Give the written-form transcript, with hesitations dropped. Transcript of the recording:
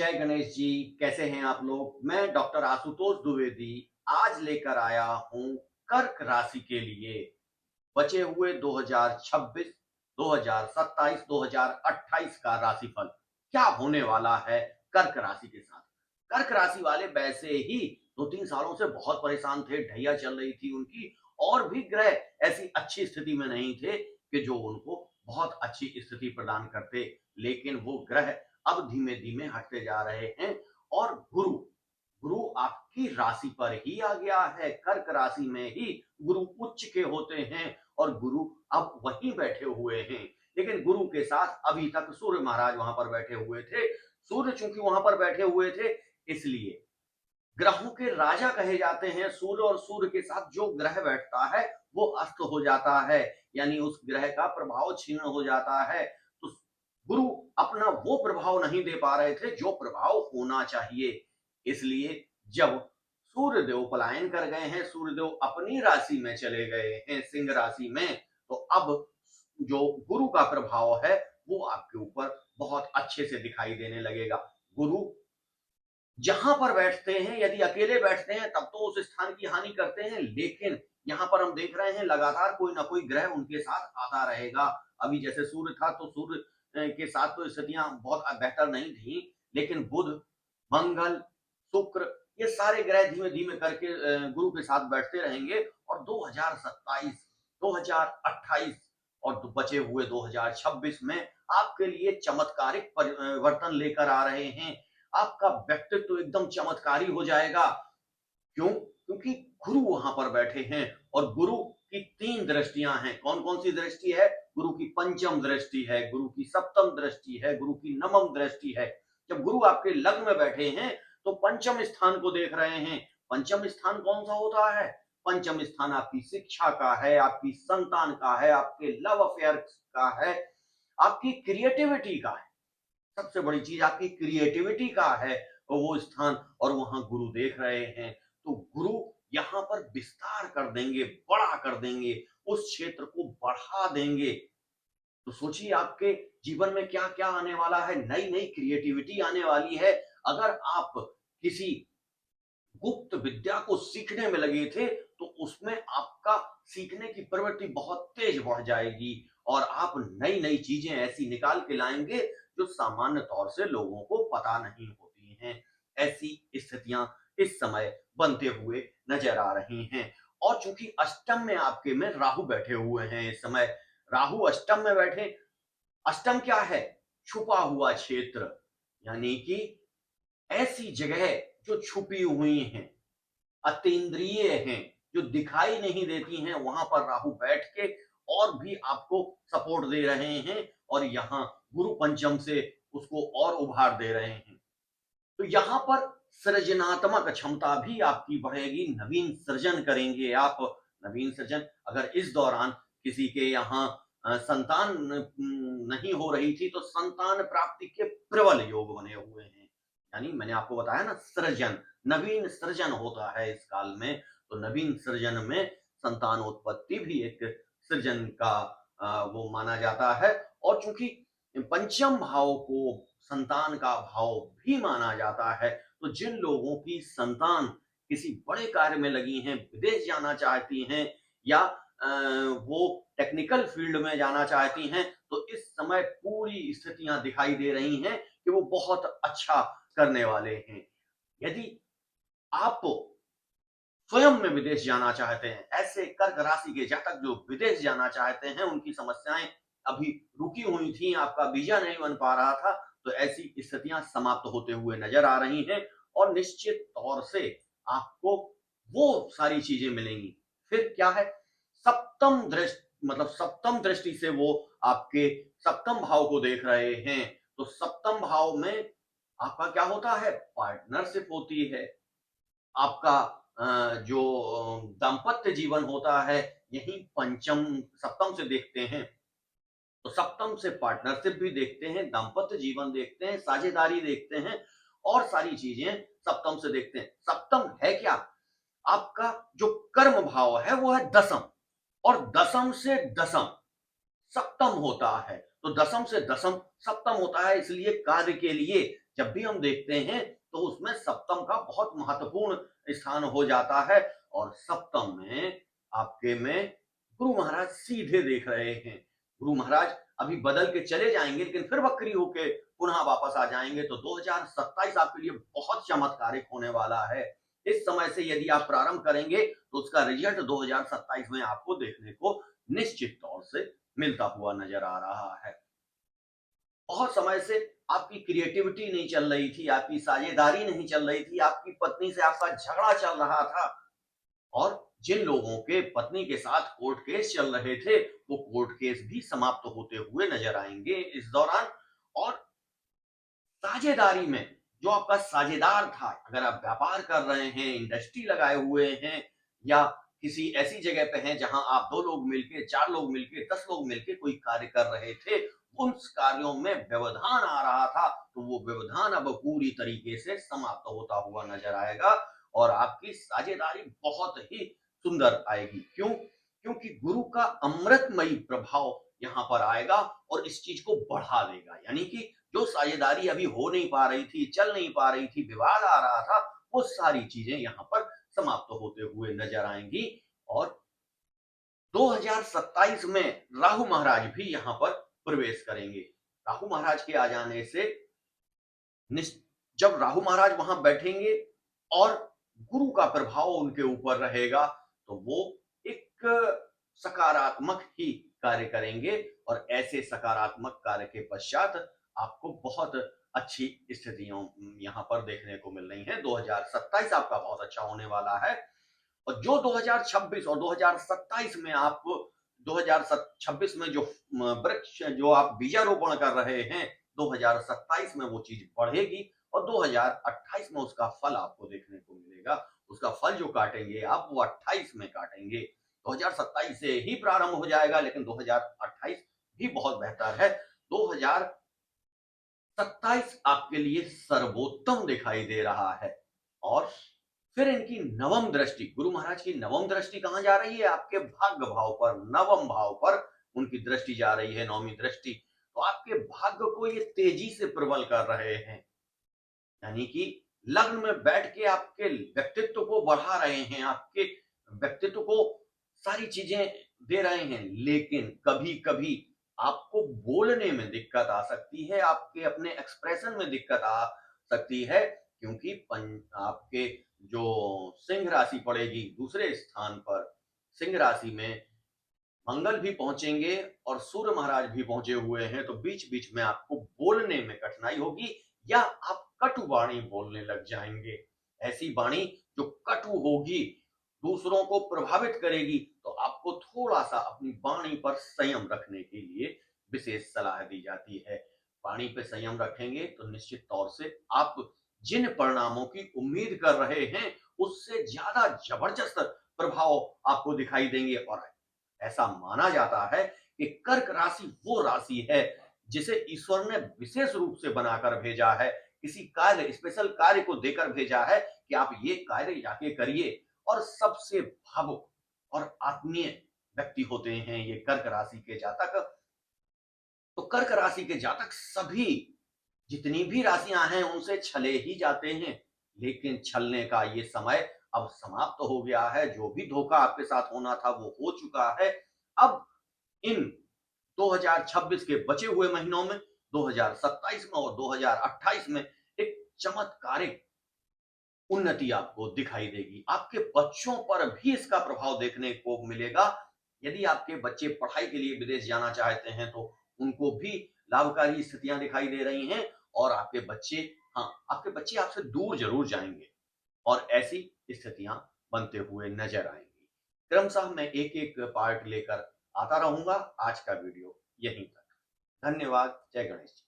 जय गणेश जी। कैसे हैं आप लोग? मैं डॉक्टर आशुतोष द्विवेदी आज लेकर आया हूं कर्क राशि के लिए बचे हुए 2026, 2027, 2028 का राशिफल क्या होने वाला है कर्क राशि के साथ। कर्क राशि वाले वैसे ही 2-3 सालों से बहुत परेशान थे, ढैया चल रही थी उनकी, और भी ग्रह ऐसी अच्छी स्थिति में नहीं थे कि जो उनको बहुत अच्छी स्थिति प्रदान करते। लेकिन वो ग्रह अब धीमे धीमे हटते जा रहे हैं और गुरु गुरु आपकी राशि पर ही आ गया है। कर्क राशि में ही गुरु उच्च के होते हैं और गुरु अब वहीं बैठे हुए हैं। लेकिन गुरु के साथ अभी तक सूर्य महाराज वहां पर बैठे हुए थे। सूर्य चूंकि वहां पर बैठे हुए थे, इसलिए ग्रहों के राजा कहे जाते हैं सूर्य, और सूर्य के साथ जो ग्रह बैठता है वो अस्त हो जाता है, यानी उस ग्रह का प्रभाव छीन हो जाता है। तो गुरु अपना वो प्रभाव नहीं दे पा रहे थे जो प्रभाव होना चाहिए। इसलिए जब सूर्य देव पलायन कर गए हैं, सूर्य देव अपनी राशि में चले गए हैं सिंह राशि में, तो अब जो गुरु का प्रभाव है वो आपके ऊपर बहुत अच्छे से दिखाई देने लगेगा। गुरु जहां पर बैठते हैं, यदि अकेले बैठते हैं तब तो उस स्थान की हानि करते हैं, लेकिन यहां पर हम देख रहे हैं लगातार कोई ना कोई ग्रह उनके साथ आता रहेगा। अभी जैसे सूर्य था तो सूर्य के साथ तो स्थितियां बहुत बेहतर नहीं थी, लेकिन बुध, मंगल, शुक्र, ये सारे ग्रह धीमे धीमे करके गुरु के साथ बैठते रहेंगे और 2027, 2028 और बचे हुए 2026 में आपके लिए चमत्कारिक परिवर्तन लेकर आ रहे हैं। आपका व्यक्तित्व एकदम चमत्कारी हो जाएगा। क्यों? क्योंकि गुरु वहां पर बैठे हैं और गुरु की 3 दृष्टियां हैं। कौन कौन सी दृष्टि है? गुरु की पंचम दृष्टि है, गुरु की सप्तम दृष्टि है, गुरु की नवम दृष्टि है। जब गुरु आपके लग्न में बैठे हैं तो पंचम स्थान को देख रहे हैं। पंचम स्थान कौन सा होता है? पंचम स्थान आपकी शिक्षा का है, आपकी संतान का है, आपके लव अफेयर का है, आपकी क्रिएटिविटी का है। सबसे बड़ी चीज आपकी क्रिएटिविटी का है वो स्थान, और वहां गुरु देख रहे हैं। तो गुरु यहां पर विस्तार कर देंगे, बड़ा कर देंगे, उस क्षेत्र को बढ़ा देंगे। तो सोचिए आपके जीवन में क्या क्या आने वाला है। नई नई क्रिएटिविटी आने वाली है। अगर आप किसी गुप्त विद्या को सीखने में लगे थे तो उसमें आपका सीखने की प्रवृत्ति बहुत तेज बढ़ जाएगी और आप नई नई चीजें ऐसी निकाल के लाएंगे जो सामान्य तौर से लोगों को पता नहीं होती हैं। ऐसी स्थितियां इस समय बनते हुए नजर आ रही हैं। और चूंकि अष्टम में आपके में राहु बैठे हुए हैं इस समय, राहु अष्टम में बैठे। अष्टम क्या है? छुपा हुआ क्षेत्र, यानी कि ऐसी जगह जो छुपी हुई हैं, अतीन्द्रिय हैं, जो दिखाई नहीं देती हैं, वहां पर राहु बैठ के और भी आपको सपोर्ट दे रहे हैं और यहाँ गुरु पंचम से उसको और उभार दे रहे हैं। तो यहाँ पर सृजनात्मक क्षमता भी आपकी बढ़ेगी, नवीन सृजन करेंगे आप। नवीन सृजन, अगर इस दौरान किसी के यहाँ संतान नहीं हो रही थी तो संतान प्राप्ति के प्रबल योग बने हुए हैं। यानी मैंने आपको बताया ना, सृजन, नवीन सृजन होता है इस काल में। तो नवीन सृजन में संतानोत्पत्ति भी एक सृजन का वो माना जाता है। और चूंकि पंचम भाव को संतान का भाव भी माना जाता है, तो जिन लोगों की संतान किसी बड़े कार्य में लगी हैं, विदेश जाना चाहती हैं, या वो टेक्निकल फील्ड में जाना चाहती हैं, तो इस समय पूरी स्थितियां दिखाई दे रही हैं कि वो बहुत अच्छा करने वाले हैं। यदि आप स्वयं में विदेश जाना चाहते हैं, ऐसे कर्क राशि के जातक जो विदेश जाना चाहते हैं, उनकी समस्याएं अभी रुकी हुई थी, आपका वीजा नहीं बन पा रहा था, तो ऐसी स्थितियां समाप्त होते हुए नजर आ रही हैं और निश्चित तौर से आपको वो सारी चीजें मिलेंगी। फिर क्या है? सप्तम दृष्टि, मतलब सप्तम दृष्टि से वो आपके सप्तम भाव को देख रहे हैं। तो सप्तम भाव में आपका क्या होता है? पार्टनरशिप होती है। आपका जो दाम्पत्य जीवन होता है, यही पंचम सप्तम से देखते हैं। तो सप्तम से पार्टनरशिप भी देखते हैं, दाम्पत्य जीवन देखते हैं, साझेदारी देखते हैं, और सारी चीजें सप्तम से देखते हैं। सप्तम है क्या? आपका जो कर्म भाव है वो है दसम, और दसम से दसम सप्तम होता है। तो दसम से दसम सप्तम होता है, इसलिए कार्य के लिए जब भी हम देखते हैं तो उसमें सप्तम का बहुत महत्वपूर्ण स्थान हो जाता है और सप्तम में आपके में गुरु महाराज सीधे देख रहे हैं। गुरु महाराज अभी बदल के चले जाएंगे लेकिन फिर वक्री होके पुनः वापस आ जाएंगे, तो 2027 आपके लिए बहुत चमत्कारिक होने वाला है। इस समय से यदि आप प्रारंभ करेंगे तो उसका रिजल्ट 2027 में आपको देखने को निश्चित तौर से मिलता हुआ नजर आ रहा है। बहुत समय से आपकी क्रिएटिविटी नहीं चल रही थी, आपकी साझेदारी नहीं चल रही थी, आपकी पत्नी से आपका झगड़ा चल रहा था और जिन लोगों के पत्नी के साथ कोर्ट केस चल रहे थे, वो कोर्ट केस भी समाप्त होते हुए नजर आएंगे इस दौरान। और साझेदारी में जो आपका साझेदार था, अगर आप व्यापार कर रहे हैं, इंडस्ट्री लगाए हुए हैं या किसी ऐसी जगह पे हैं जहां आप 2 लोग मिलके, 4 लोग मिलके, 10 लोग मिलके कोई कार्य कर रहे थे, उन कार्यों में व्यवधान आ रहा था, तो वो व्यवधान अब पूरी तरीके से समाप्त होता हुआ नजर आएगा और आपकी साझेदारी बहुत ही सुंदर आएगी। क्यों? क्योंकि गुरु का अमृतमयी प्रभाव यहाँ पर आएगा और इस चीज को बढ़ा देगा। यानी कि जो साझेदारी अभी हो नहीं पा रही थी, चल नहीं पा रही थी, विवाद आ रहा था, वो सारी चीजें यहाँ पर समाप्त होते हुए नजर आएंगी। और 2027 में राहु महाराज भी यहाँ पर प्रवेश करेंगे। राहु महाराज के आ जाने से जब राहु महाराज वहां बैठेंगे और गुरु का प्रभाव उनके ऊपर रहेगा, तो वो एक सकारात्मक ही कार्य करेंगे और ऐसे सकारात्मक कार्य के पश्चात आपको बहुत अच्छी स्थितियां यहाँ पर देखने को मिल रही हैं। 2027 आपका बहुत अच्छा होने वाला है और जो 2026 और 2027 में आप 2026 में जो वृक्ष जो आप बीजारोपण कर रहे हैं, 2027 में वो चीज बढ़ेगी और 2028 में उसका फल आपको देखने को मिलेगा। उसका फल जो काटेंगे आप, वो 28 में काटेंगे। 2027 से ही प्रारंभ हो जाएगा लेकिन 2028 भी बहुत बेहतर है। 2027 आपके लिए सर्वोत्तम दिखाई दे रहा है। और फिर इनकी नवम दृष्टि, गुरु महाराज की नवम दृष्टि कहां जा रही है? आपके भाग्य भाव पर, नवम भाव पर उनकी दृष्टि जा रही है, नौवीं दृष्टि। तो आपके भाग्य को ये तेजी से प्रबल कर रहे हैं। यानी कि लग्न में बैठ के आपके व्यक्तित्व को बढ़ा रहे हैं, आपके व्यक्तित्व को सारी चीजें दे रहे हैं। लेकिन कभी कभी आपको बोलने में दिक्कत आ सकती है, आपके अपने एक्सप्रेशन में दिक्कत आ सकती है, क्योंकि आपके जो सिंह राशि पड़ेगी दूसरे स्थान पर, सिंह राशि में मंगल भी पहुंचेंगे और सूर्य महाराज भी पहुंचे हुए हैं, तो बीच बीच में आपको बोलने में कठिनाई होगी या आप कटु वाणी बोलने लग जाएंगे। ऐसी वाणी जो कटु होगी, दूसरों को प्रभावित करेगी, तो आपको थोड़ा सा अपनी वाणी पर संयम रखने के लिए विशेष सलाह दी जाती है। वाणी पे संयम रखेंगे तो निश्चित तौर से आप जिन परिणामों की उम्मीद कर रहे हैं उससे ज्यादा जबरदस्त प्रभाव आपको दिखाई देंगे। और ऐसा माना जाता है कि कर्क राशि वो राशि है जिसे ईश्वर ने विशेष रूप से बनाकर भेजा है, किसी कार्य, स्पेशल कार्य को देकर भेजा है कि आप ये कार्य जाके करिए। और सबसे भावुक और आत्मीय व्यक्ति होते हैं ये कर्क राशि के जातक। तो कर्क राशि के जातक सभी, जितनी भी राशियां हैं, उनसे छले ही जाते हैं, लेकिन छलने का ये समय अब समाप्त हो गया है। जो भी धोखा आपके साथ होना था वो हो चुका है। अब इन 2026 के बचे हुए महीनों में, 2027 में और 2028 में एक चमत्कारिक उन्नति आपको दिखाई देगी। आपके बच्चों पर भी इसका प्रभाव देखने को मिलेगा। यदि आपके बच्चे पढ़ाई के लिए विदेश जाना चाहते हैं तो उनको भी लाभकारी स्थितियां दिखाई दे रही हैं और आपके बच्चे, हाँ, आपके बच्चे आपसे दूर जरूर जाएंगे और ऐसी स्थितियां बनते हुए नजर आएंगी। क्रमशः मैं एक एक पार्ट लेकर आता रहूंगा। आज का वीडियो यहीं तक। धन्यवाद। जय गणेश जी।